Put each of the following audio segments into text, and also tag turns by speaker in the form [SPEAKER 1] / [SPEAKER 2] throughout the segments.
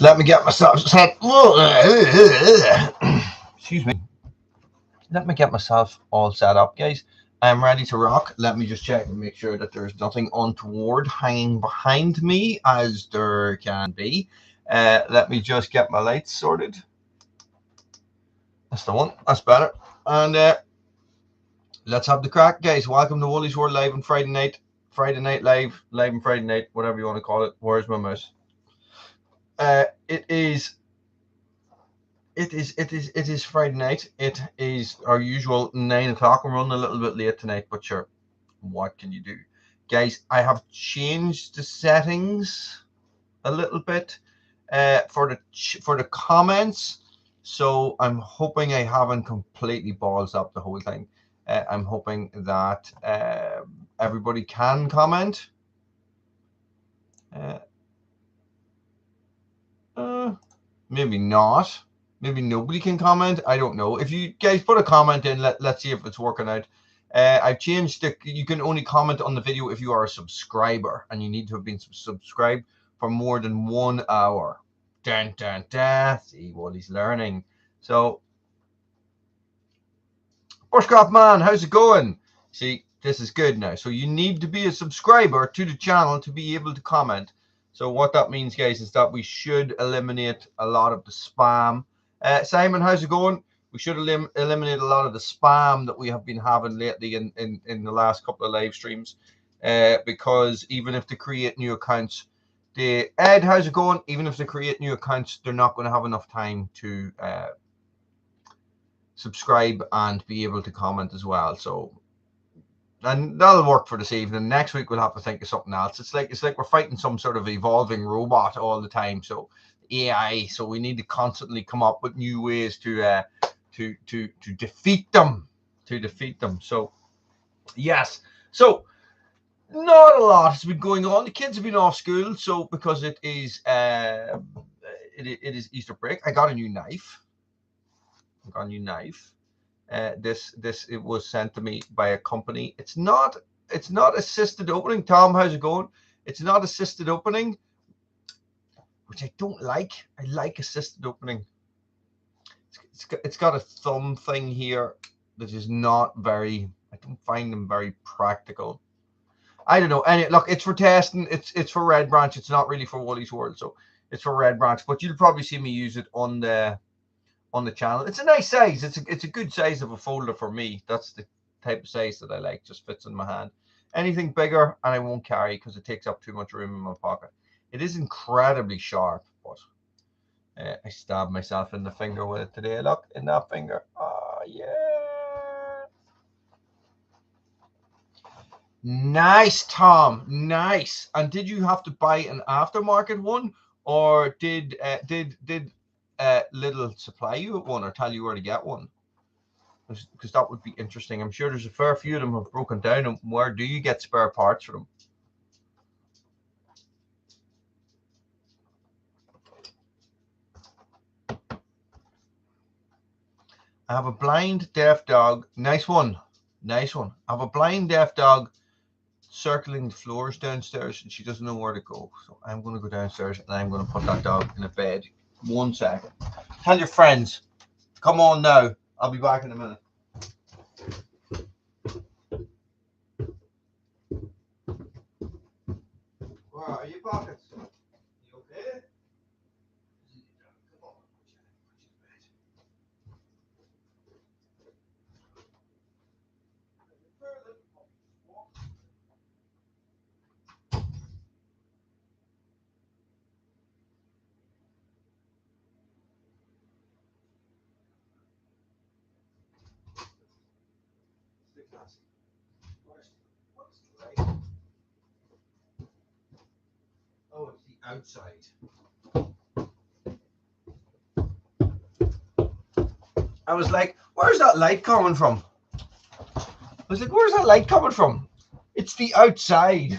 [SPEAKER 1] Let me get myself set. Excuse me. Let me get myself all set up, guys. I'm ready to rock. Let me just check and make sure that there's nothing untoward hanging behind me, as there can be. Let me just get my lights sorted. That's the one. That's better. And let's have the crack, guys. Welcome to Woolly's World Live on Friday night. Friday night live on Friday night, whatever you want to call it. Where's my mouse? It is Friday night. It is our usual 9 o'clock. I'm running a little bit late tonight, but sure, what can you do, guys? I have changed the settings a little bit for the comments, so I'm hoping I haven't completely balls up the whole thing. I'm hoping that everybody can comment. Maybe not. Maybe nobody can comment. I don't know. If you guys put a comment in, let's see if it's working out. I've changed you can only comment on the video if you are a subscriber, and you need to have been subscribed for more than 1 hour. Dun, dun, dun. See what he's learning. So, Bushcraft Man, how's it going? See, this is good now. So you need to be a subscriber to the channel to be able to comment. So what that means, guys, is that we should eliminate a lot of the spam. Simon, how's it going? We should eliminate a lot of the spam that we have been having lately in the last couple of live streams. Because even if they create new accounts, Ed, how's it going? Even if they create new accounts, they're not going to have enough time to subscribe and be able to comment as well. So, and that'll work for this evening. Next week we'll have to think of something else. It's like we're fighting some sort of evolving robot all the time. So AI. So we need to constantly come up with new ways to defeat them. So yes. So not a lot has been going on. The kids have been off school. So because it is Easter break, I got a new knife. It was sent to me by a company. It's not assisted opening. Tom, how's it going? It's not assisted opening, which I don't like. I like assisted opening. It's got a thumb thing here that is not very, I don't find them very practical. I don't know. And look, it's for testing. It's for Red Branch. It's not really for Woolly's World, so it's for Red Branch. But you'll probably see me use it on the channel. It's a nice size. It's a good size of a folder for me. That's the type of size that I like. Just fits in my hand. Anything bigger and I won't carry because it takes up too much room in my pocket. It is incredibly sharp, but I stabbed myself in the finger with it today. Look, in that finger. Oh yeah. Nice, Tom. Nice. And did you have to buy an aftermarket one, or did Little supply you with one or tell you where to get one? Because that would be interesting. I'm sure there's a fair few of them have broken down. And where do you get spare parts for them? I have a blind deaf dog. Nice one. I have a blind deaf dog circling the floors downstairs, and she doesn't know where to go. So I'm going to go downstairs and I'm going to put that dog in a bed. 1 second. Tell your friends. Come on now. I'll be back in a minute. Where are your pockets? You okay? Oh, it's the outside. I was like, where's that light coming from? It's the outside.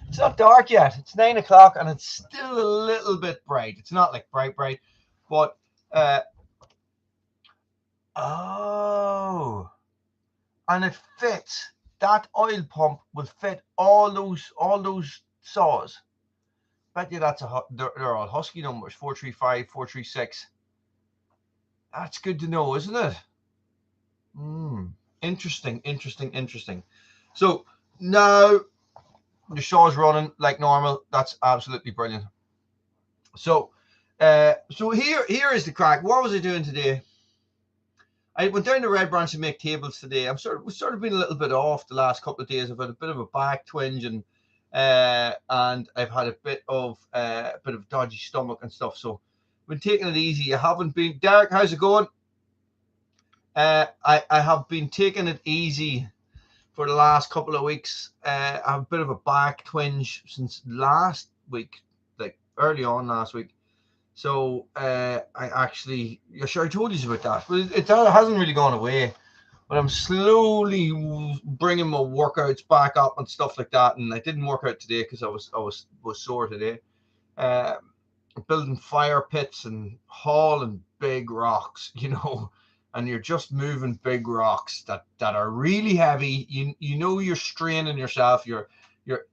[SPEAKER 1] It's not dark yet. It's 9 o'clock and it's still a little bit bright. It's not like bright, but oh, and it fits. That oil pump will fit all those saws. bet you that's they're all Husky numbers, 435, 436. That's good to know, isn't it? Interesting, interesting, interesting. So now the shaw's running like normal. That's absolutely brilliant. So here is the crack. What was I doing today? I went down to Red Branch to make tables today. We've sort of been a little bit off the last couple of days. I've had a bit of a back twinge and I've had a bit of dodgy stomach and stuff. So I've been taking it easy. I haven't been. Derek, how's it going? I have been taking it easy for the last couple of weeks. I have a bit of a back twinge since last week, like early on last week. So I told you about that, but it hasn't really gone away. But I'm slowly bringing my workouts back up and stuff like that. And I didn't work out today because I was sore today. Building fire pits and hauling big rocks, and you're just moving big rocks that are really heavy. You're straining yourself. You're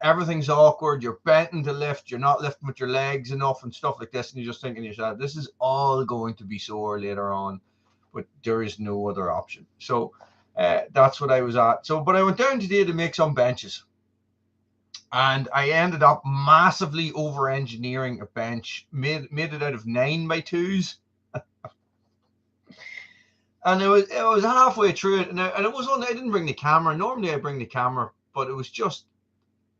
[SPEAKER 1] everything's awkward. You're bending to lift. You're not lifting with your legs enough and stuff like this. And you're just thinking to yourself, this is all going to be sore later on, but there is no other option. So that's what I was at. But I went down today to make some benches, and I ended up massively over engineering a bench. Made it out of 9x2s. And it was halfway through it, and it was on. I didn't bring the camera. Normally I bring the camera, but it was just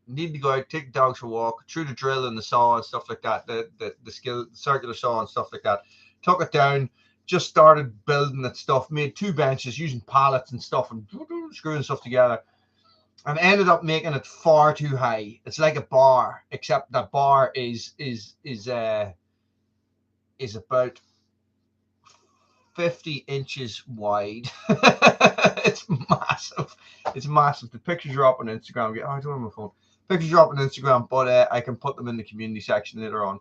[SPEAKER 1] need to go out, take the dogs for a walk, through the drill and the saw and stuff like that, the circular saw and stuff like that. Took it down, just started building that stuff, made 2 benches using pallets and stuff and screwing stuff together, and ended up making it far too high. It's like a bar, except that bar is about 50 inches wide. It's massive. It's massive. The pictures are up on Instagram. I don't have my phone. Pictures are up on Instagram, but I can put them in the community section later on,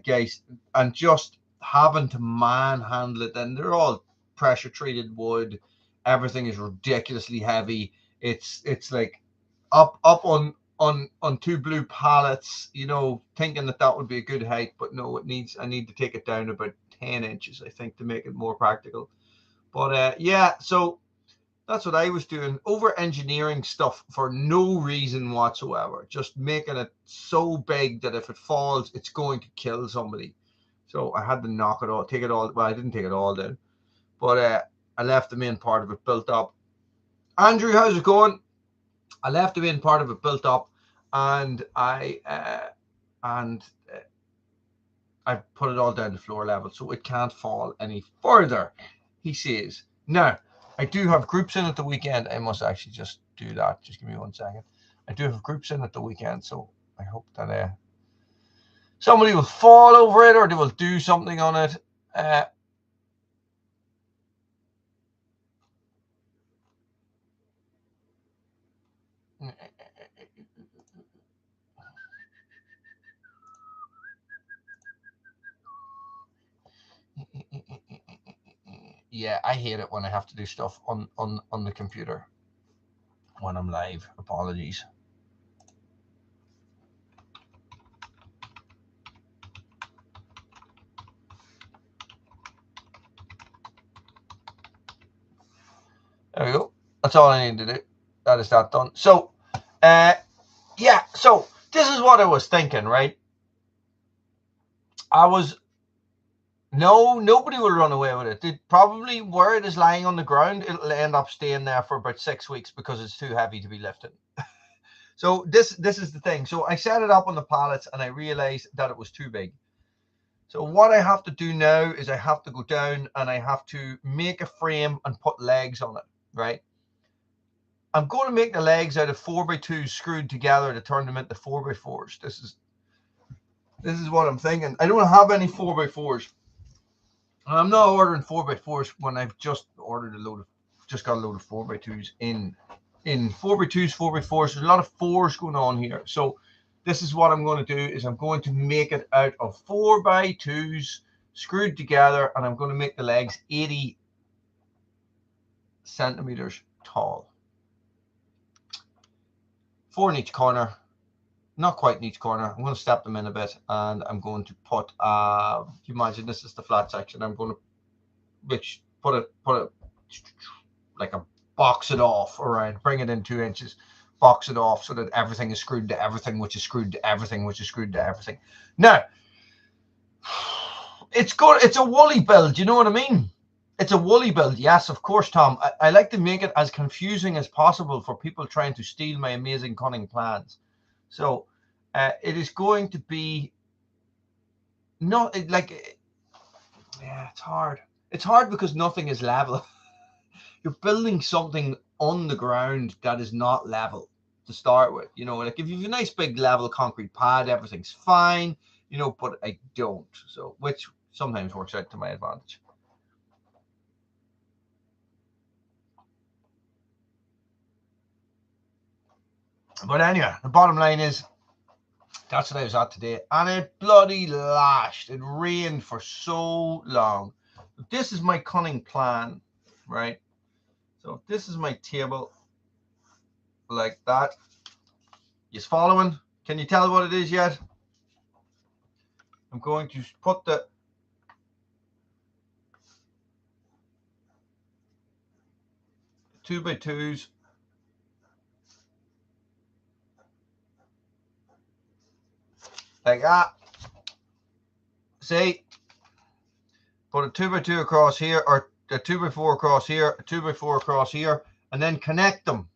[SPEAKER 1] guys. And just having to manhandle it, and they're all pressure treated wood. Everything is ridiculously heavy. It's like up on 2 blue pallets, thinking that would be a good height, but no, I need to take it down about 10 inches, I think, to make it more practical. But yeah, so that's what I was doing, over engineering stuff for no reason whatsoever, just making it so big that if it falls, it's going to kill somebody. So I had to knock it all, take it all. Well, I didn't take it all down, but I left the main part of it built up. Andrew, how's it going? I left the main part of it built up, and I put it all down to floor level, so it can't fall any further, he says. Now, I do have groups in at the weekend. I must actually just do that. Just give me 1 second. I do have groups in at the weekend, so I hope that somebody will fall over it or they will do something on it. Yeah, I hate it when I have to do stuff on the computer when I'm live. Apologies. There we go. That's all I need to do. That is that done. So, yeah. So this is what I was thinking, right? Nobody will run away with it. Probably where it is lying on the ground, it'll end up staying there for about 6 weeks because it's too heavy to be lifted. So this is the thing. So I set it up on the pallets and I realized that it was too big. So what I have to do now is I have to go down and I have to make a frame and put legs on it, right? I'm going to make the legs out of 4x2s screwed together to turn them into 4x4s. This is what I'm thinking. I don't have any 4x4s. And I'm not ordering 4x4s when I've just ordered got a load of 4x2s in 4x2s, 4x4s. There's a lot of 4s going on here. So this is what I'm going to do is I'm going to make it out of 4x2s screwed together, and I'm going to make the legs 80 centimeters tall. 4 in each corner. not quite in each corner. I'm going to step them in a bit, and I'm going to put, you imagine this is the flat section. I'm going to put it like a box it off around, bring it in 2 inches, box it off so that everything is screwed to everything, which is screwed to everything, which is screwed to everything. Now, it's good. It's a woolly build. You know what I mean? It's a woolly build. Yes, of course, Tom. I like to make it as confusing as possible for people trying to steal my amazing cunning plans. So it is going to be not like, yeah, it's hard. It's hard because nothing is level. You're building something on the ground that is not level to start with. You know, like if you have a nice big level concrete pad, everything's fine, you know, but I don't. So, which sometimes works out to my advantage. But anyway, the bottom line is that's what I was at today. And it bloody lashed. It rained for so long. This is my cunning plan, right? So this is my table like that. You following? Can you tell what it is yet? I'm going to put the 2x2s like that. See, put a 2x2 across here, or a 2x4 across here, a 2x4 across here, and then connect them.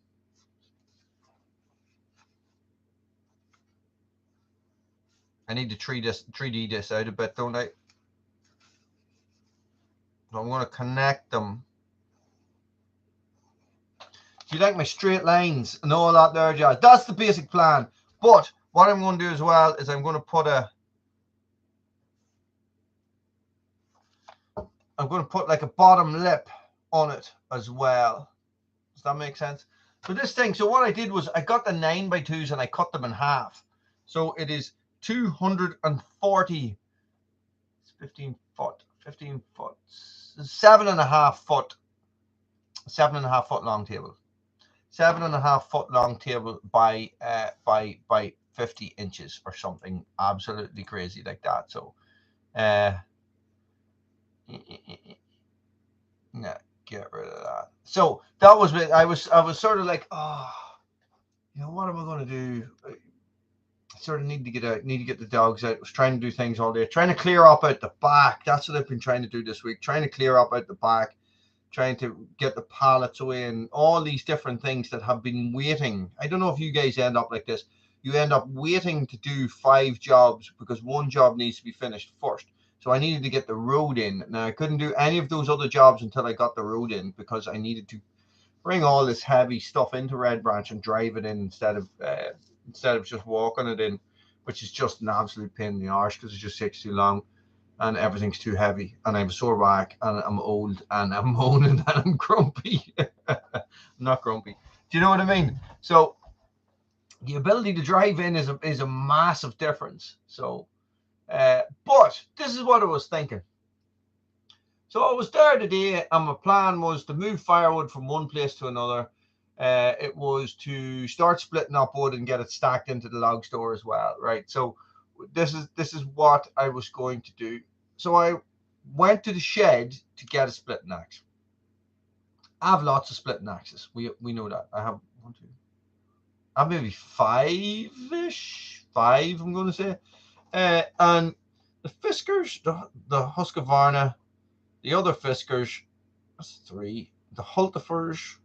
[SPEAKER 1] I need to 3D this out a bit, don't I? So I'm going to connect them. Do you like my straight lines and all that there, Jazz? That's the basic plan. But what I'm going to do as well is I'm going to put like a bottom lip on it as well. Does that make sense? So this thing, so what I did was I got the 9x2s and I cut them in half. So it is 240, 15 foot, 7.5 foot, 7.5 foot long table. 7.5 foot long table by 50 inches or something absolutely crazy like that. So no, get rid of that. So that was it. I was sort of like, oh, you know, what am I going to do? I sort of need to get the dogs out. I was trying to do things all day, trying to clear up out the back. That's what I've been trying to do this week, trying to clear up out the back, trying to get the pallets away and all these different things that have been waiting. I don't know if you guys end up like this. You end up waiting to do 5 jobs because one job needs to be finished first. So I needed to get the road in. Now I couldn't do any of those other jobs until I got the road in because I needed to bring all this heavy stuff into Red Branch and drive it in instead of just walking it in, which is just an absolute pain in the arse because it just takes too long and everything's too heavy and I have a sore back and I'm old and I'm moaning and I'm grumpy. I'm not grumpy. Do you know what I mean? So the ability to drive in is a massive difference. So but this is what I was thinking. So I was there today and my plan was to move firewood from one place to another. It was to start splitting up wood and get it stacked into the log store as well, right? So this is what I was going to do. So I went to the shed to get a splitting axe. I have lots of splitting axes. We know that. I have 1, 2. I have maybe 5-ish. 5, I'm going to say. And the fiskars, the Husqvarna, the other fiskars, that's 3. The Hultifers.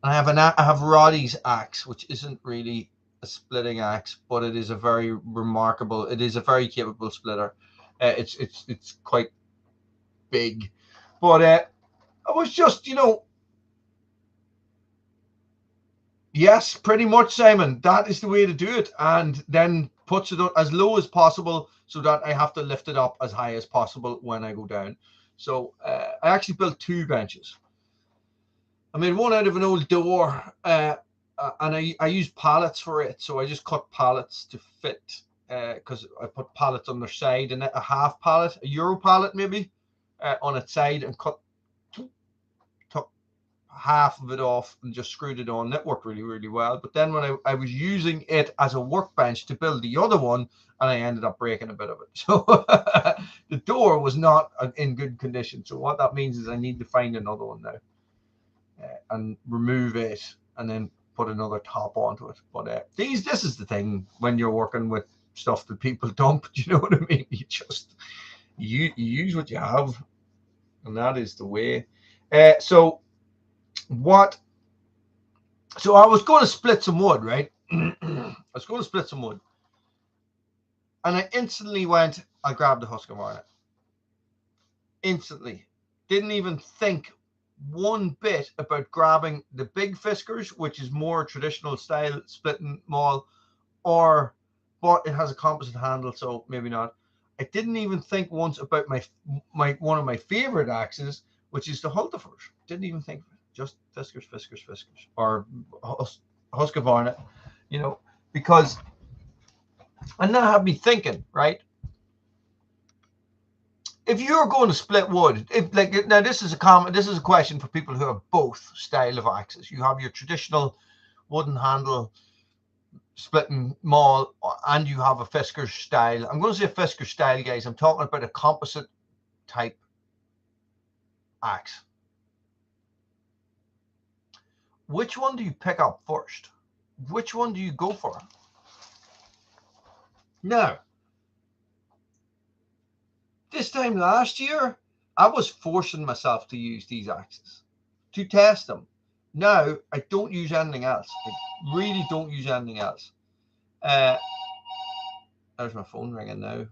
[SPEAKER 1] I have Roddy's axe, which isn't really a splitting axe, but it is a very remarkable. It is a very capable splitter. It's quite big, but I was just, you know, yes, pretty much, Simon. That is the way to do it, and then puts it as low as possible so that I have to lift it up as high as possible when I go down. So I actually built 2 benches. I made one out of an old door, and I used pallets for it. So I just cut pallets to fit, because I put pallets on their side and a half pallet, a Euro pallet maybe, on its side, and cut half of it off and just screwed it on. That worked really, really well. But then when I was using it as a workbench to build the other one, and I ended up breaking a bit of it. So the door was not in good condition. So what that means is I need to find another one now and remove it and then put another top onto it. But this is the thing when you're working with stuff that people dump. You know what I mean? You use what you have, and that is the way. So I was going to split some wood, right? I was going to split some wood, and I instantly went, I grabbed the Husqvarna. Instantly. Didn't even think one bit about grabbing the big fiskars, which is more traditional style splitting maul, but it has a composite handle, so maybe not. I didn't even think once about my one of my favorite axes, which is the Hultafors. Didn't even think of it. Just fiskars, or Husqvarna, you know, because, and that had me thinking, right? If you're going to split wood, now this is a question for people who have both style of axes. You have your traditional wooden handle splitting maul, and you have a fiskars style. I'm going to say a fiskars style, guys. I'm talking about a composite type axe. Which one do you pick up first? Which one do you go for? Now, this time last year, I was forcing myself to use these axes to test them. Now, I don't use anything else. I really don't use anything else. There's my phone ringing now.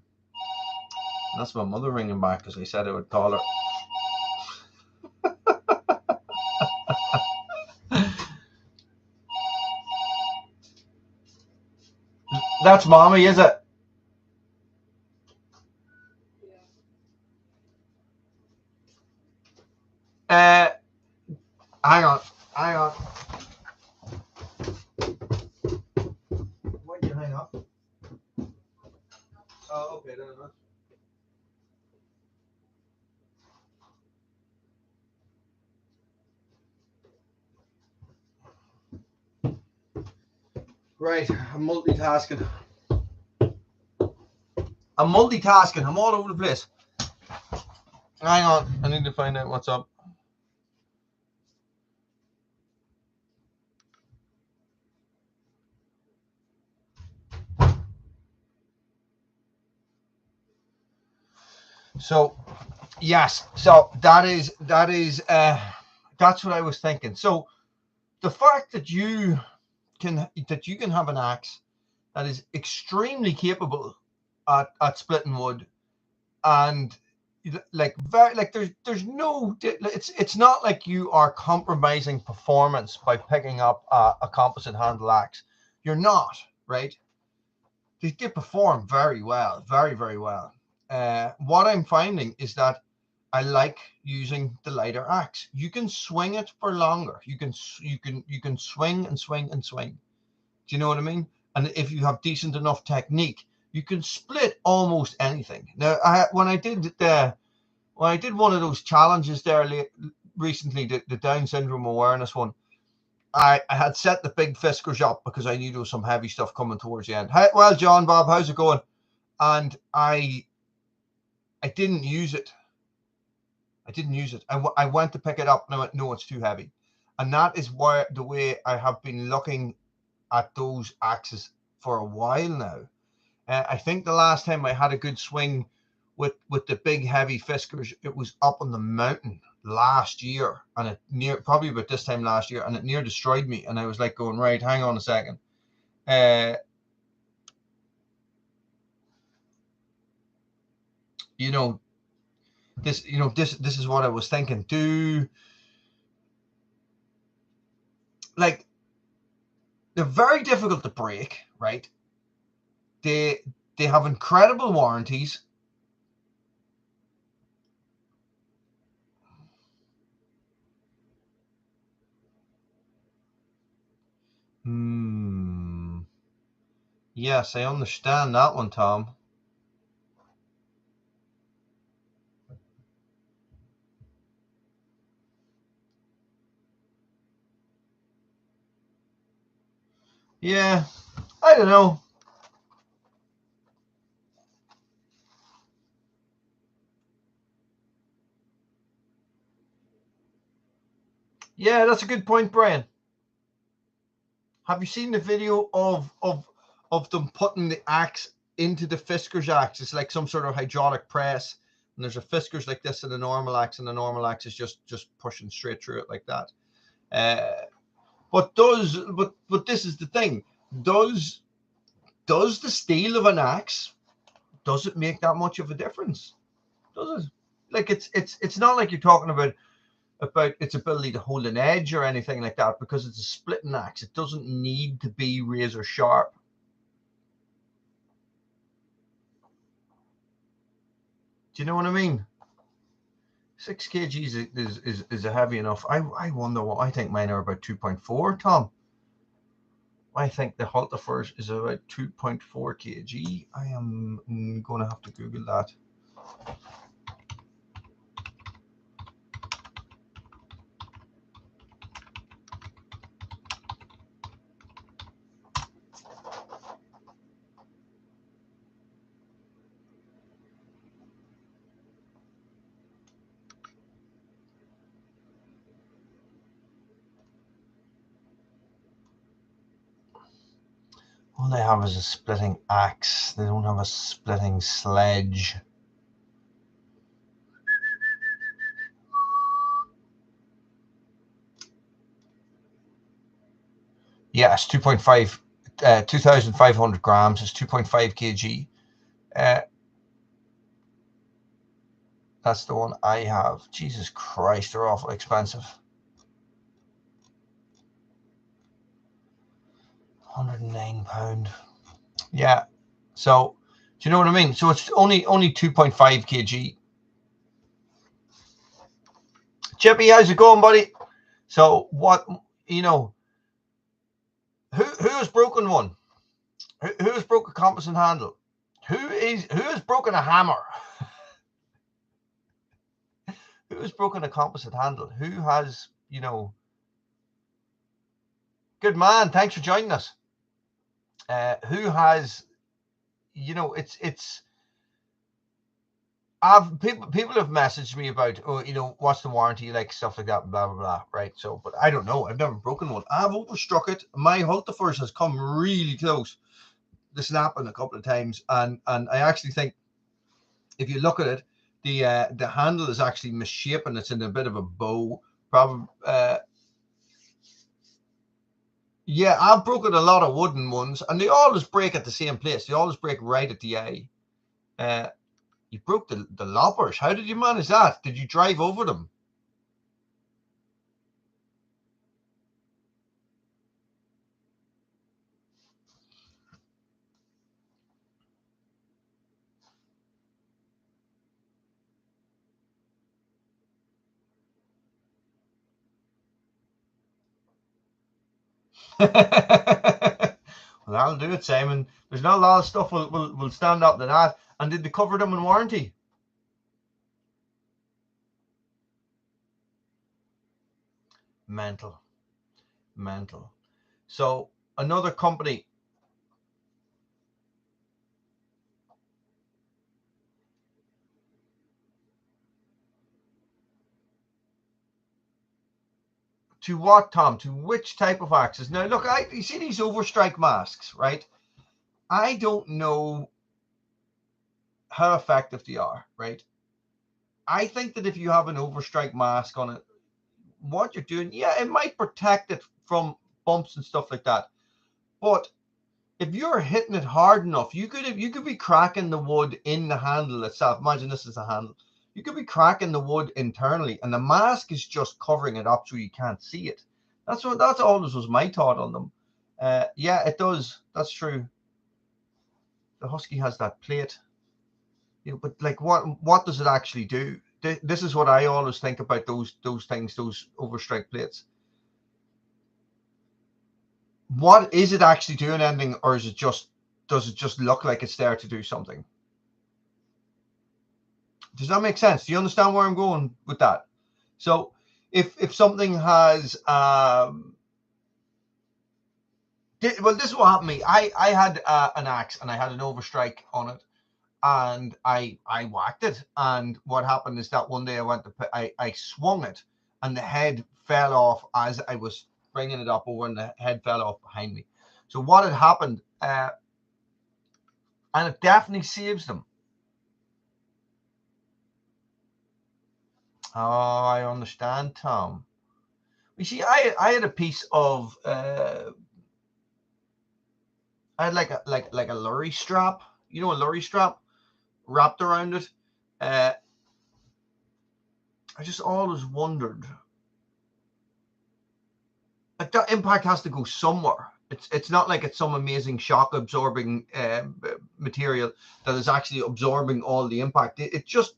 [SPEAKER 1] That's my mother ringing back because I said I would call her. That's mommy, is it? Hang on. Why'd you hang up? Oh, okay, then. Right, I'm multitasking. I'm all over the place. Hang on, I need to find out what's up. So, yes, so that's what I was thinking. So, the fact that you can have an axe that is extremely capable at splitting wood, and there's no, it's not like you are compromising performance by picking up a composite handle axe. You're not, right? They perform very well, very, very well. What I'm finding is that I like using the lighter axe. You can swing it for longer. You can swing and swing and swing. Do you know what I mean? And if you have decent enough technique, you can split almost anything. Now, when I did one of those challenges there recently, the Down syndrome awareness one, I had set the big fiskars up because I knew there was some heavy stuff coming towards the end. Hey, well, John Bob, how's it going? And I didn't use it. I went to pick it up and I went, no, it's too heavy. And that is the way I have been looking at those axes for a while now. I think the last time I had a good swing with the big heavy fiskars, it was up on the mountain last year, and it probably about this time last year, and it near destroyed me. And I was like going, right, hang on a second. This is what I was thinking. They're very difficult to break, right? They have incredible warranties. Yes, I understand that one, Tom. Yeah, I don't know. Yeah, that's a good point, Brian. Have you seen the video of them putting the axe into the fiskars axe? It's like some sort of hydraulic press, and there's a fiskars like this and a normal axe, and the normal axe is just pushing straight through it like that. But this is the thing. Does the steel of an axe, does it make that much of a difference? Does it? Like it's not like you're talking about its ability to hold an edge or anything like that, because it's a splitting axe. It doesn't need to be razor sharp. Do you know what I mean? 6 kgs is a heavy enough. I wonder what, I think mine are about 2.4, Tom. I think the Halterfors is about 2.4 kg. I am going to have to Google that. All they have is a splitting axe. They don't have a splitting sledge. Yeah, it's 2.5, 2,500 grams. It's 2.5 kg. That's the one I have. Jesus Christ, they're awful expensive. £109. Yeah. So, do you know what I mean? So it's only 2.5 kg. Chippy, how's it going, buddy? So what, you know, who has broken one? Who has broke a composite handle? Who has broken a hammer? Who has broken a composite handle? Who has, you know? Good man, thanks for joining us. Who has, you know, it's. People have messaged me about, oh, you know, what's the warranty, like stuff like that, blah blah blah, right? So, but I don't know. I've never broken one. I've overstruck it. My Halterfors has come really close to snapping a couple of times, and I actually think if you look at it, the handle is actually misshapen. It's in a bit of a bow, probably. Yeah, I've broken a lot of wooden ones, and they always break at the same place. They always break right at the eye. You broke the loppers. How did you manage that? Did you drive over them? Well, that'll do it, Simon. There's not a lot of stuff will stand up to that. And did they cover them in warranty? Mental. So another company. To what, Tom? To which type of axes? Now, look, you see these overstrike masks, right? I don't know how effective they are, right? I think that if you have an overstrike mask on it, what you're doing, yeah, it might protect it from bumps and stuff like that. But if you're hitting it hard enough, you could be cracking the wood in the handle itself. Imagine this is a handle. You could be cracking the wood internally, and the mask is just covering it up so you can't see it. That's always was my thought on them. Yeah, it does. That's true. The Husky has that plate. You know, but like, what does it actually do? This is what I always think about those things, those overstrike plates. What is it actually doing anything, or is it just, does it just look like it's there to do something? Does that make sense? Do you understand where I'm going with that? So if something has Well, this is what happened to me. I had an axe and I had an overstrike on it, and I whacked it. And what happened is that one day I swung it, and the head fell off as I was bringing it up over, and the head fell off behind me. So what had happened, and it definitely saves them. Oh, I understand, Tom. You see, I had a piece of I had like a lorry strap, you know, a lorry strap wrapped around it. I just always wondered, like, that impact has to go somewhere. It's not like it's some amazing shock absorbing material that is actually absorbing all the impact. It just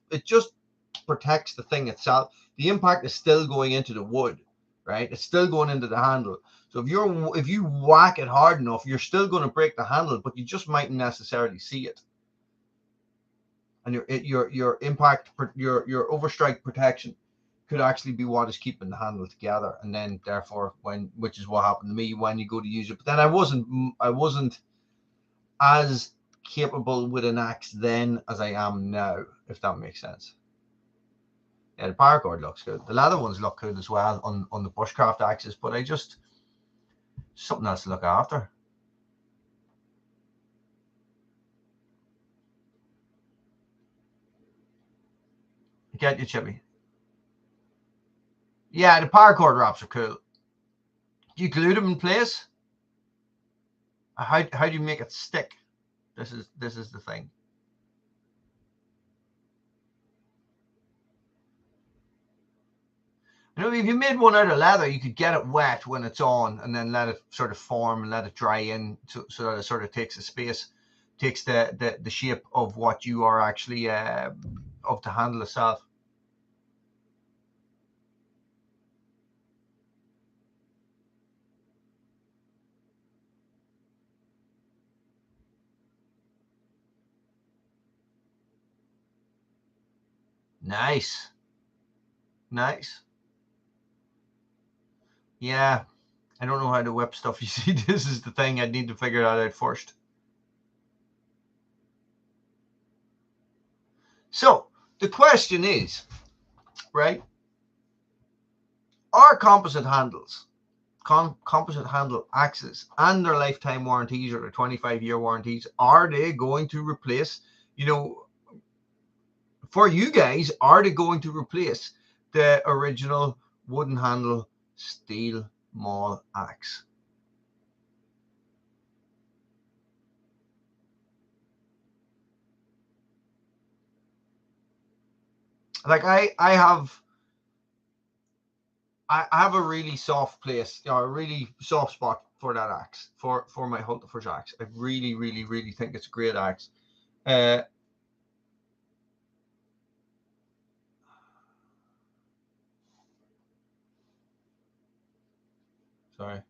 [SPEAKER 1] protects the thing itself. The impact is still going into the wood, right? It's still going into the handle. So if you whack it hard enough, you're still going to break the handle, but you just mightn't necessarily see it. And your impact, your overstrike protection could actually be what is keeping the handle together. And then therefore, which is what happened to me when you go to use it. But then I wasn't as capable with an axe then as I am now, if that makes sense. Yeah, the paracord looks good. The leather ones look good as well on the bushcraft axes, but I just, something else to look after. Get you, Chippy. Yeah, the paracord wraps are cool. Do you glue them in place? How do you make it stick? This is the thing. You know, if you made one out of leather, you could get it wet when it's on, and then let it sort of form and let it dry in, so that it sort of takes the space, takes the shape of what you are actually of the handle itself. Nice, nice. Yeah, I don't know how to whip stuff. You see, this is the thing. I need to figure that out first. So the question is, right? Are composite handles, composite handle axes, and their lifetime warranties or their 25-year warranties, are they going to replace, you know, for you guys, are they going to replace the original wooden handle steel maul axe? Like I have a really soft place, you know, a really soft spot for that axe, for my Hultafors axe. I really, really, really think it's a great axe. Sorry.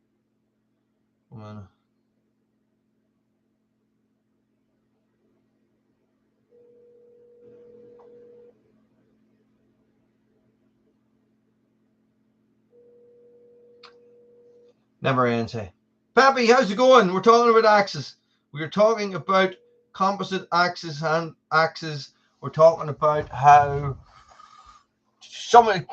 [SPEAKER 1] Never answer. Pappy, how's it going? We're talking about axes. We're talking about composite axes and axes. We're talking about how some of the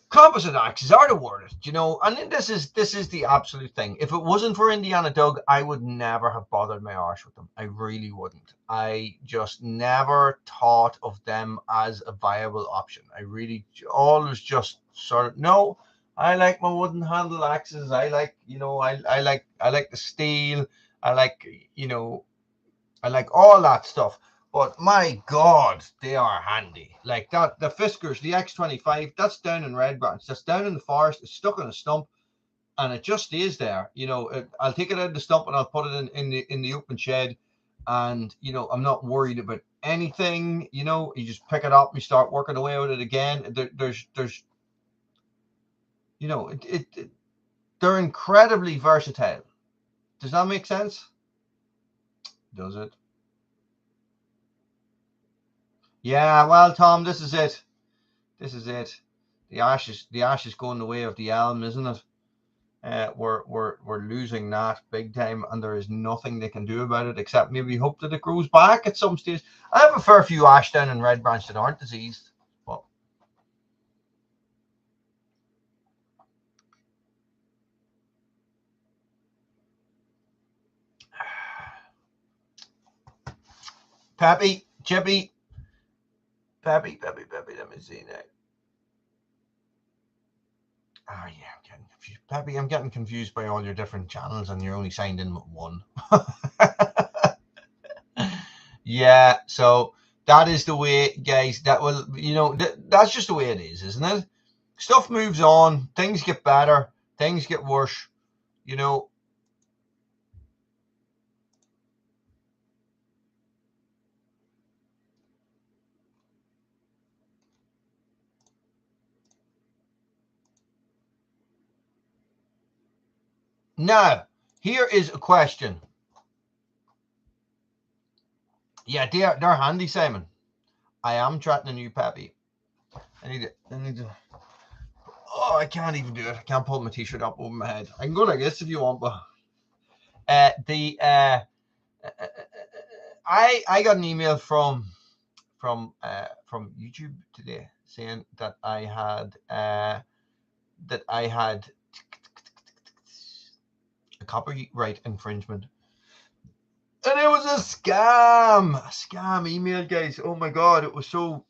[SPEAKER 1] composite axes are the worst, you know. And this is the absolute thing. If it wasn't for Indiana Doug, I would never have bothered my arse with them. I really wouldn't. I just never thought of them as a viable option. I really always just sort of, no, I like my wooden handle axes. I like, you know, I like the steel. I like, you know, I like all that stuff. But my God, they are handy. Like that, the fiskars, the X25, that's down in Red Branch. That's down in the forest. It's stuck in a stump, and it just stays there. You know, I'll take it out of the stump and I'll put it in the open shed, and you know, I'm not worried about anything. You know, you just pick it up, and you start working away with it again. There's you know, they're incredibly versatile. Does that make sense? Does it? Yeah. Well, Tom, this is it. This is it. The ash is going the way of the elm, isn't it? we're losing that big time, and there is nothing they can do about it except maybe hope that it grows back at some stage. I have a fair few ashdown and red branch that aren't diseased. But Peppy, Chippy, Peppy, let me see now. Oh yeah, I'm getting confused. Peppy, I'm getting confused by all your different channels, and you're only signed in with one. Yeah, so that is the way, guys. That will, you know, that's just the way it is, isn't it? Stuff moves on, things get better, things get worse, you know. Now, here is a question. Yeah, they're handy, Simon. I am trying a new Peppy. I need to. Oh, I can't even do it. I can't pull my t-shirt up over my head. I can go like this if you want, but I got an email from YouTube today saying that I had a copyright infringement, and it was a scam email, guys. Oh my god, it was so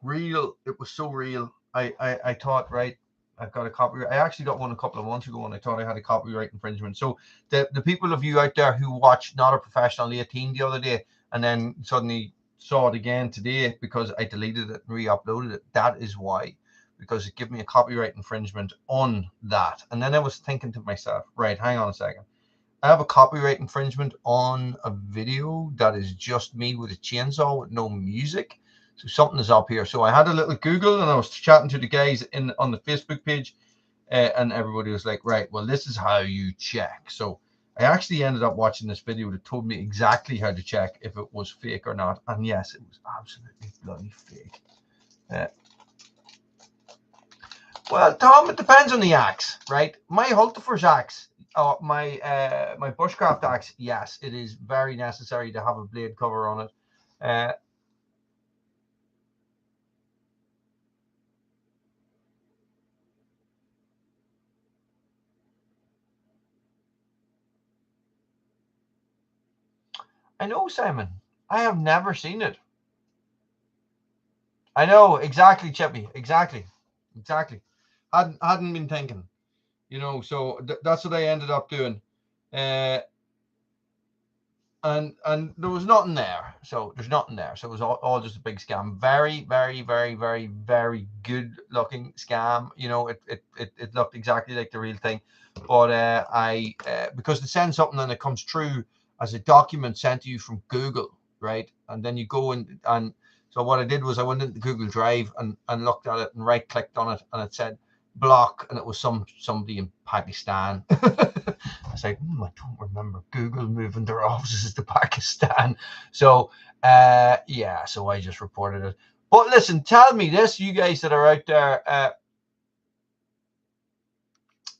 [SPEAKER 1] real. It was so real. I thought, right, I've got a copyright. I actually got one a couple of months ago, and I thought I had a copyright infringement. So the people of you out there who watched Not a Professional 18 the other day, and then suddenly saw it again today because I deleted it and re-uploaded it, that is why. Because it gave me a copyright infringement on that. And then I was thinking to myself, right, hang on a second. I have a copyright infringement on a video that is just me with a chainsaw with no music. So something is up here. So I had a little Google, and I was chatting to the guys on the Facebook page, and everybody was like, right, well, this is how you check. So I actually ended up watching this video that told me exactly how to check if it was fake or not. And yes, it was absolutely bloody fake. Well, Tom, it depends on the axe, right? My Hultifer's axe, my bushcraft axe, yes, it is very necessary to have a blade cover on it. I know, Simon. I have never seen it. I know, exactly, Chippy. Exactly. Hadn't been thinking, you know. So that's what I ended up doing, and there was nothing there. So there's nothing there. So it was all just a big scam. Very, very, very, very, very good looking scam. You know, it looked exactly like the real thing, but because they send something and it comes through as a document sent to you from Google, right? And then you go and so what I did was I went into Google Drive and looked at it and right clicked on it, and it said block, and it was somebody in Pakistan. I was like, I don't remember Google moving their offices to Pakistan. So yeah, so I just reported it. But listen, tell me this, you guys that are out there.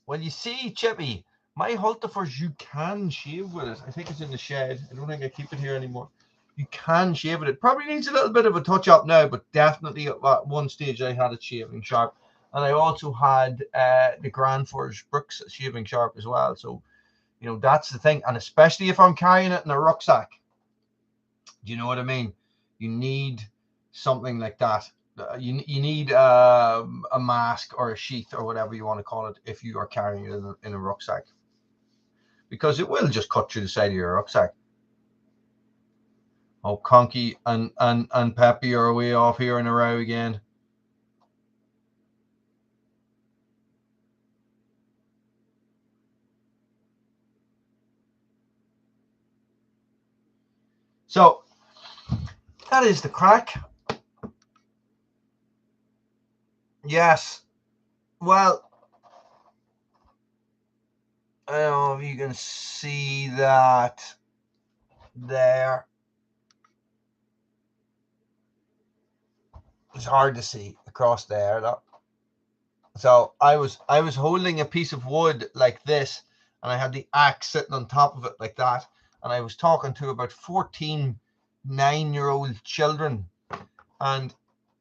[SPEAKER 1] Well, you see, Chippy, my Hultifers, you can shave with it. I think it's in the shed. I don't think I keep it here anymore. You can shave with it. Probably needs a little bit of a touch up now, but definitely at one stage I had it shaving sharp. And I also had the Granforge Brooks shaving sharp as well. So, you know, that's the thing. And especially if I'm carrying it in a rucksack. Do you know what I mean? You need something like that. You need a mask or a sheath or whatever you want to call it if you are carrying it in a rucksack. Because it will just cut through the side of your rucksack. Oh, Conky and Peppy are way off here in a row again. So that is the crack. Yes. Well, I don't know if you can see that there. It's hard to see across there. That. So I was holding a piece of wood like this, and I had the axe sitting on top of it like that, and I was talking to about 14 9-year-old children, and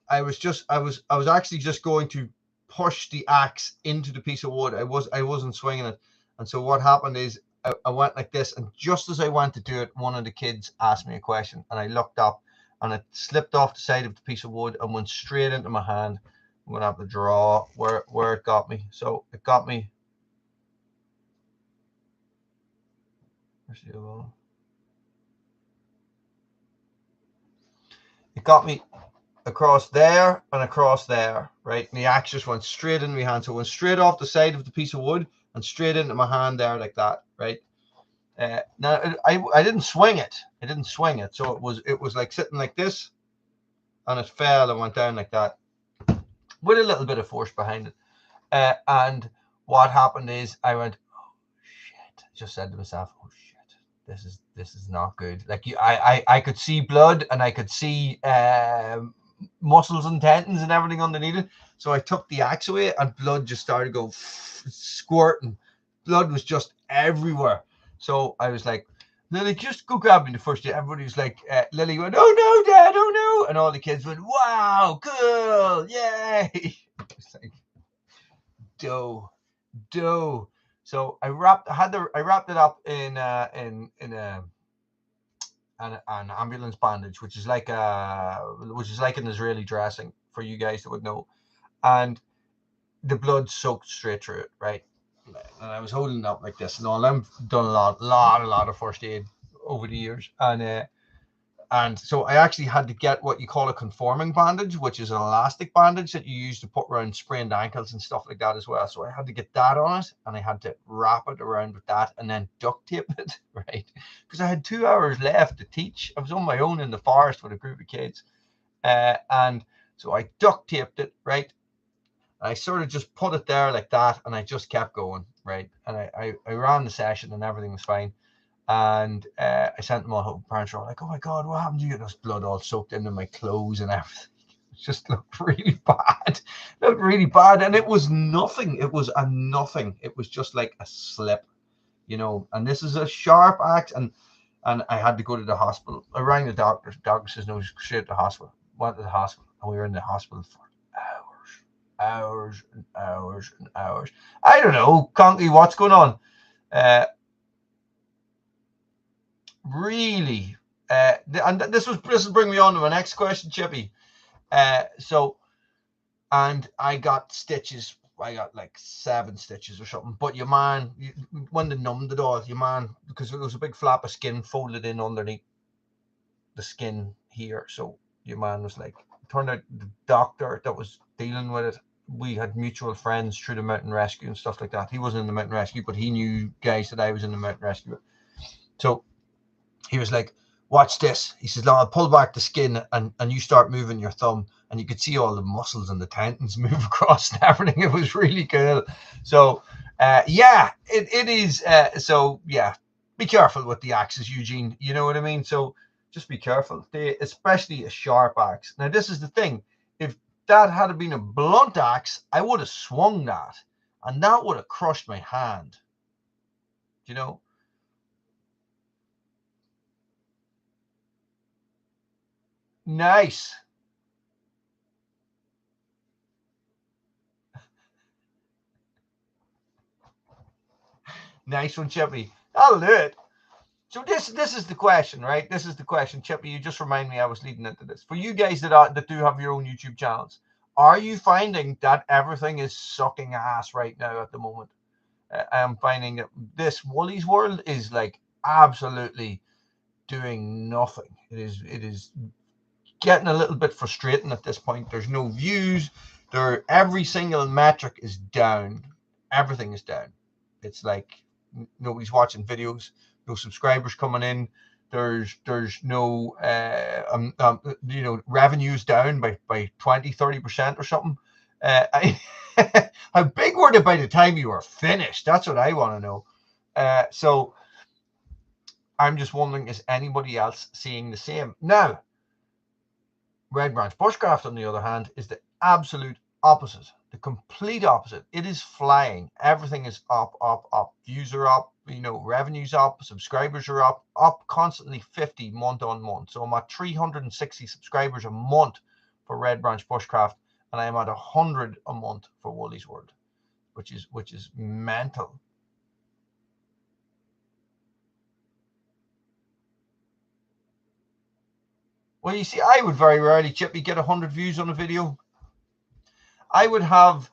[SPEAKER 1] I was actually just going to push the axe into the piece of wood. I wasn't swinging it. And so what happened is I went like this, and just as I went to do it, one of the kids asked me a question, and I looked up, and it slipped off the side of the piece of wood and went straight into my hand. I'm gonna have to draw where it got me. So it got me. Where's the other one? It got me across there and across there, right? And the axe just went straight into my hand. So it went straight off the side of the piece of wood and straight into my hand there like that, right? Now I didn't swing it. I didn't swing it. So it was like sitting like this, and it fell and went down like that with a little bit of force behind it. And what happened is I went, oh shit! I just said to myself, oh shit, this is not good. Like I could see blood, and I could see muscles and tendons and everything underneath it. So I took the axe away, and blood just started to go squirting. Blood was just everywhere. So I was like, Lily, just go grab me the first day. Everybody was like, Lily went, oh no, Dad, oh no. And all the kids went, wow, cool, yay. It's like, dough. So I wrapped it up in an ambulance bandage, which is like an Israeli dressing, for you guys that would know. And the blood soaked straight through it, right? And I was holding it up like this and all. I've done a lot of first aid over the years, and so I actually had to get what you call a conforming bandage, which is an elastic bandage that you use to put around sprained ankles and stuff like that as well. So I had to get that on it, and I had to wrap it around with that and then duct tape it, right? Because I had 2 hours left to teach. I was on my own in the forest with a group of kids, and so I duct taped it, right? I sort of just put it there like that, and I just kept going, right? And I ran the session, and everything was fine. And I sent them all home. Parents were all like, oh my God, what happened to you? There's blood all soaked into my clothes and everything. It just looked really bad. And it was nothing. It was a nothing. It was just like a slip, you know. And this is a sharp axe. And I had to go to the hospital. I rang the doctor. The doctor says, no, straight to the hospital. Went to the hospital. And we were in the hospital for hours and hours. I don't know, Conky, what's going on? Really, and this will bring me on to my next question, Chippy. So, and I got stitches. I got like 7 stitches or something. But your man, when they numbed it all, your man, because it was a big flap of skin folded in underneath the skin here. So your man was like, turned out the doctor that was dealing with it, we had mutual friends through the mountain rescue and stuff like that. He wasn't in the mountain rescue, but he knew guys that I was in the mountain rescue. So he was like, watch this. He says, I'll pull back the skin and you start moving your thumb, and you could see all the muscles and the tendons move across and everything. It was really cool. So yeah, it is. So yeah, be careful with the axes, Eugene. You know what I mean? So just be careful, especially a sharp axe. Now, this is the thing. If that had been a blunt axe, I would have swung that, and that would have crushed my hand. You know? Nice. Nice one, Chippy. I'll do it. So this is the question, right? This is the question, Chippy. You just remind me I was leading into this. For you guys that do have your own YouTube channels, are you finding that everything is sucking ass right now at the moment? I'm finding that this Woolies world is like absolutely doing nothing. It is getting a little bit frustrating at this point. There's no views. Every single metric is down. Everything is down. It's like nobody's watching videos. No subscribers coming in. There's no revenues down by 20-30% or something. How big were they by the time you were finished? That's what I want to know. So I'm just wondering, is anybody else seeing the same? Now, Red Branch Bushcraft, on the other hand, is the absolute opposite. The complete opposite. It is flying. Everything is up, up, up. Views are up, you know, revenues up, subscribers are up constantly 50 month on month. So I'm at 360 subscribers a month for Red Branch Bushcraft, and I am at 100 a month for Woolies World, which is mental. Well, you see, I would very rarely, Chippy, get 100 views on a video. I would have,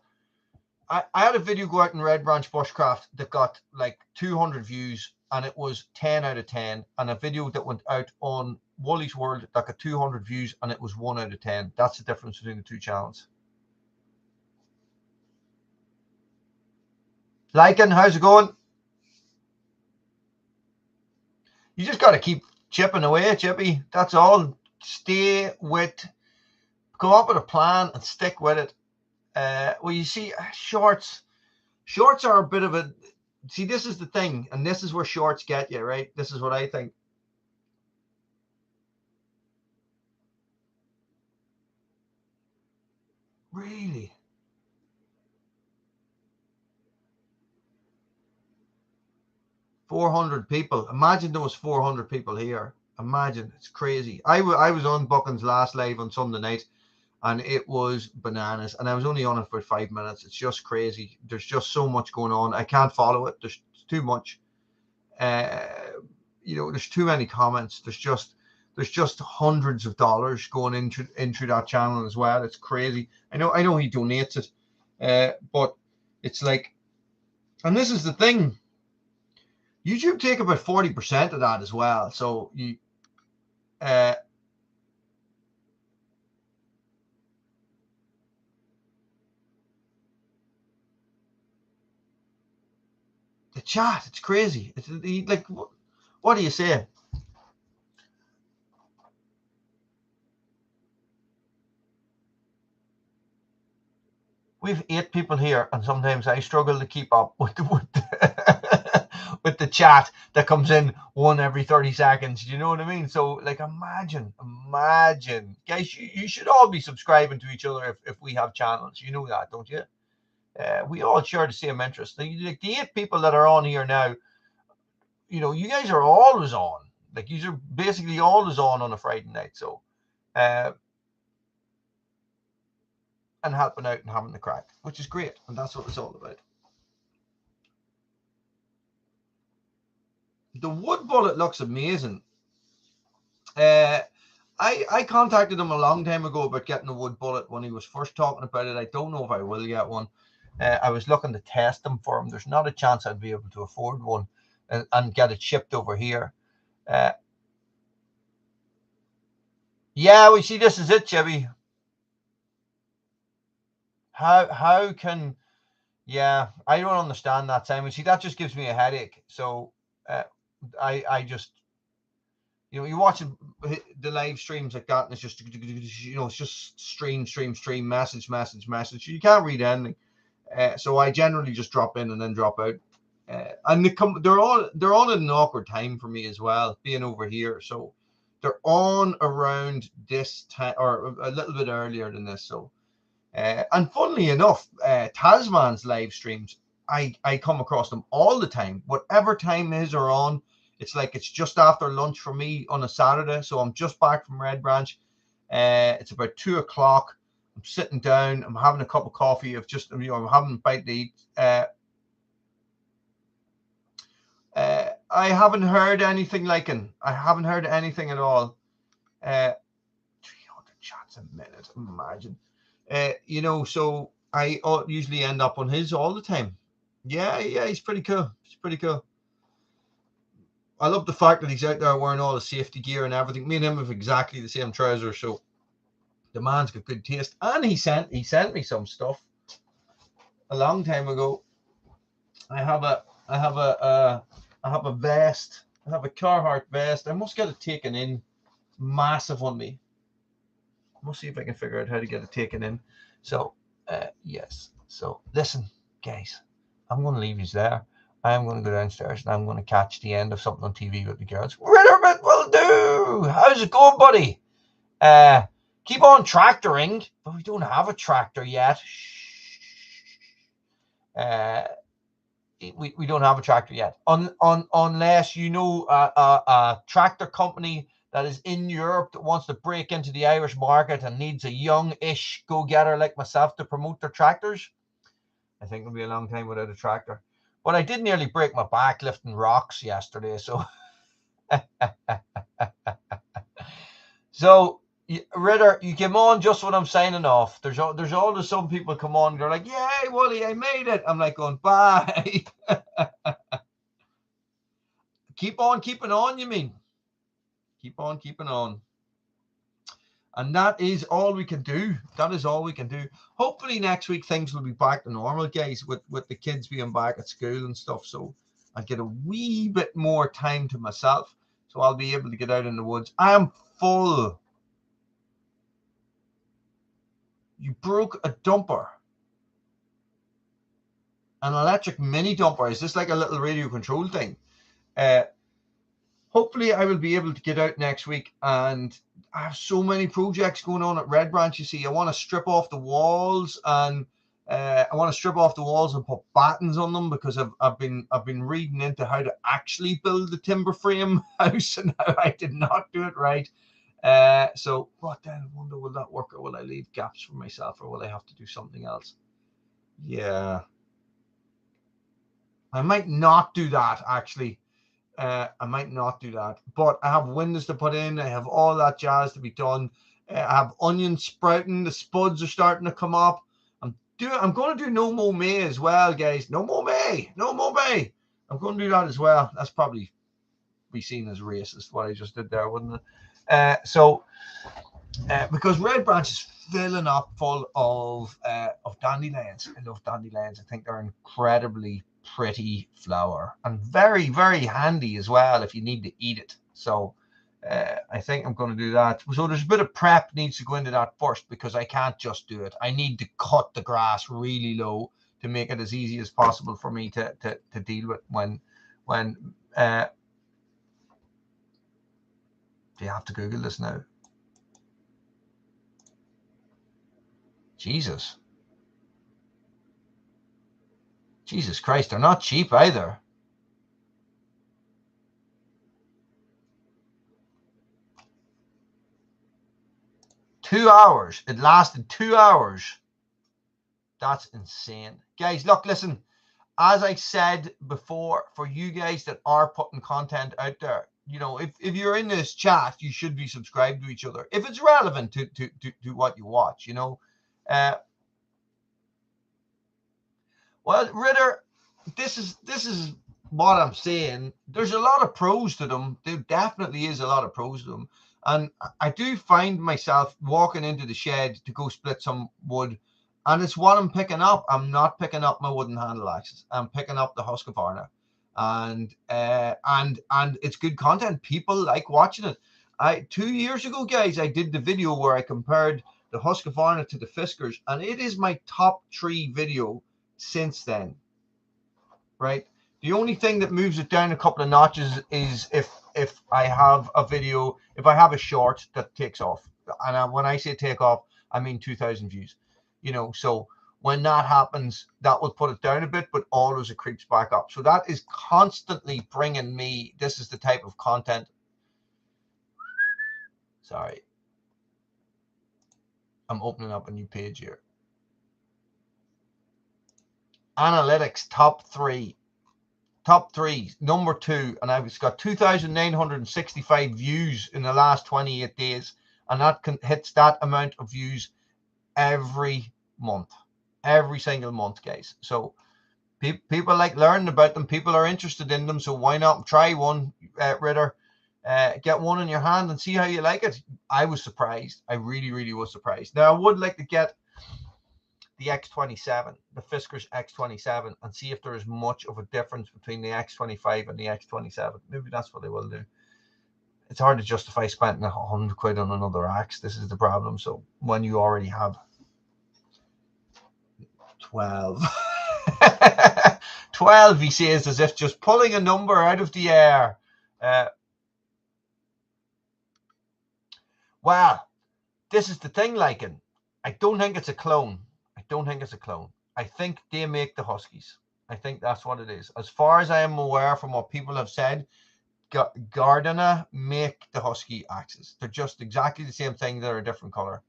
[SPEAKER 1] I had a video go out in Red Branch Bushcraft that got like 200 views, and it was 10 out of 10. And a video that went out on Woolies World that got 200 views, and it was 1 out of 10. That's the difference between the two channels. Liking, how's it going? You just got to keep chipping away, Chippy. That's all. Stay with, come up with a plan and stick with it. Well, you see, shorts are a bit of a, see, this is the thing, and this is where shorts get you, right? This is what I think. Really? $400 people. Imagine there was 400 people here. Imagine, it's crazy. I was on Buchan's last live on Sunday night, and it was bananas, and I was only on it for 5 minutes. It's just crazy. There's just so much going on. I can't follow it. There's too much. You know, there's too many comments. There's just hundreds of dollars going into that channel as well. It's crazy. I know he donates it, but it's like, and this is the thing, YouTube take about 40% of that as well. So you, the chat, it's crazy. It's like, what do you say? We've 8 people here, and sometimes I struggle to keep up with with the chat that comes in one every 30 seconds. You know what I mean? So, like, imagine, guys, you should all be subscribing to each other if we have channels. You know that, don't you? We all share the same interest. The 8 people that are on here now, you know, you guys are always on. Like, you are basically always on a Friday night. So, and helping out and having the crack, which is great, and that's what it's all about. The wood bullet looks amazing. I contacted him a long time ago about getting a wood bullet when he was first talking about it. I don't know if I will get one. I was looking to test them for him. There's not a chance I'd be able to afford one and get it shipped over here. Yeah, we see, this is it, Chevy. How can, yeah, I don't understand that, Simon. See, that just gives me a headache. So I just, you know, you're watching the live streams like that, and it's just, you know, it's just stream, message. You can't read anything. So I generally just drop in and then drop out. And they're on at an awkward time for me as well, being over here. So they're on around this time, or a little bit earlier than this. So, and funnily enough, Tasman's live streams, I come across them all the time. Whatever time his are on, it's like it's just after lunch for me on a Saturday. So I'm just back from Red Branch. It's about 2 o'clock. I'm sitting down. I'm having a cup of coffee. I'm having a bite to eat. I haven't heard anything like it. I haven't heard anything at all. 300 chats a minute. Imagine. You know, so I usually end up on his all the time. Yeah, he's pretty cool. I love the fact that he's out there wearing all the safety gear and everything. Me and him have exactly the same trousers, so the man's got good taste. And he sent me some stuff a long time ago. I have a vest. I have a Carhartt vest. I must get it taken in. Massive on me. I must see if I can figure out how to get it taken in. So, yes. So, listen, guys, I'm going to leave you there. I'm going to go downstairs and I'm going to catch the end of something on TV with the girls. Ritterbit will do. How's it going, buddy? Keep on tractoring, but we don't have a tractor yet. Shh. We don't have a tractor yet. Unless you know a tractor company that is in Europe that wants to break into the Irish market and needs a young-ish go-getter like myself to promote their tractors, I think it'll be a long time without a tractor. But I did nearly break my back lifting rocks yesterday, so so Ritter, you came on just when I'm signing off. There's always some people come on, they're like, "Yay, Wooly, I made it." I'm like going, "Bye." Keep on keeping on, you mean? Keep on keeping on. And that is all we can do. That is all we can do. Hopefully next week things will be back to normal, guys, with the kids being back at school and stuff. So I get a wee bit more time to myself. So I'll be able to get out in the woods. I am full. You broke a dumper. An electric mini dumper. Is this like a little radio control thing? Hopefully I will be able to get out next week, and I have so many projects going on at Red Branch. You see, I want to strip off the walls, and put battens on them, because I've been reading into how to actually build the timber frame house, and how I did not do it right. So what then? I wonder, will that work, or will I leave gaps for myself, or will I have to do something else? Yeah, I might not do that actually. I might not do that, but I have windows to put in. I have all that jazz to be done. I have onions sprouting. The spuds are starting to come up. I'm going to do no more May as well, guys. No more May. No more May. I'm going to do that as well. That's probably be seen as racist what I just did there, wouldn't it? Because Red Branch is filling up full of dandelions. I love dandelions. I think they're incredibly pretty flower, and very, very handy as well if you need to eat it. So I think I'm going to do that. So there's a bit of prep needs to go into that first, because I can't just do it. I need to cut the grass really low to make it as easy as possible for me to deal with when do you have to Google this now? Jesus Christ, they're not cheap either. $2. It lasted 2 hours. That's insane. Guys, look, listen. As I said before, for you guys that are putting content out there, you know, if you're in this chat, you should be subscribed to each other. If it's relevant to what you watch, you know. Well, Ritter, this is what I'm saying. There's a lot of pros to them. There definitely is a lot of pros to them. And I do find myself walking into the shed to go split some wood, and it's what I'm picking up. I'm not picking up my wooden handle axes. I'm picking up the Husqvarna, and it's good content. People like watching it. 2 years ago, guys, I did the video where I compared the Husqvarna to the Fiskars, and it is my top 3 video since then. Right? The only thing that moves it down a couple of notches is if I have a video, if I have a short that takes off. And when I say take off, I mean 2,000 views. You know, so when that happens, that will put it down a bit, but always it creeps back up. So that is constantly bringing me, this is the type of content. Sorry. I'm opening up a new page here. Analytics, top 3. Top 3, number 2, and I've got 2,965 views in the last 28 days, and that hits that amount of views every month, every single month, guys. So people like learning about them. People are interested in them, so why not try one, Ritter? Get one in your hand and see how you like it. I was surprised. I really, really was surprised. Now, I would like to get the X27, the Fiskars X27, and see if there is much of a difference between the X25 and the X27. Maybe that's what they will do. It's hard to justify spending £100 on another axe. This is the problem. So when you already have 12, 12, he says, as if just pulling a number out of the air. Well, this is the thing, Lycan. I don't think it's a clone. I don't think it's a clone. I think they make the Huskies. I think that's what it is. As far as I am aware from what people have said, Gardner make the Husky axes. They're just exactly the same thing. They're a different color.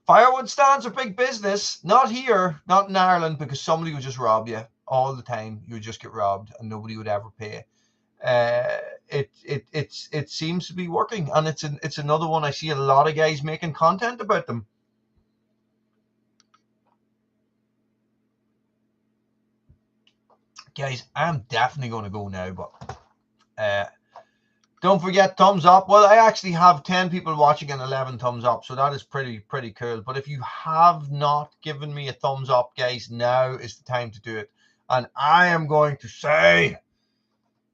[SPEAKER 1] Firewood stands are big business. Not here, not in Ireland, because somebody would just rob you all the time. You would just get robbed, and nobody would ever pay. It seems to be working, and it's another one. I see a lot of guys making content about them. Guys, I'm definitely going to go now, but don't forget thumbs up. Well, I actually have 10 people watching and 11 thumbs up, so that is pretty cool. But if you have not given me a thumbs up, guys, now is the time to do it. And I am going to say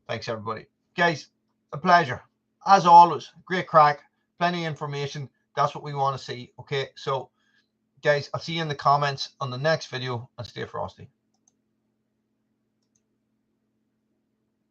[SPEAKER 1] thanks, everybody. Guys, a pleasure. As always, great crack, plenty of information. That's what we want to see. Okay, so guys, I'll see you in the comments on the next video, and stay frosty.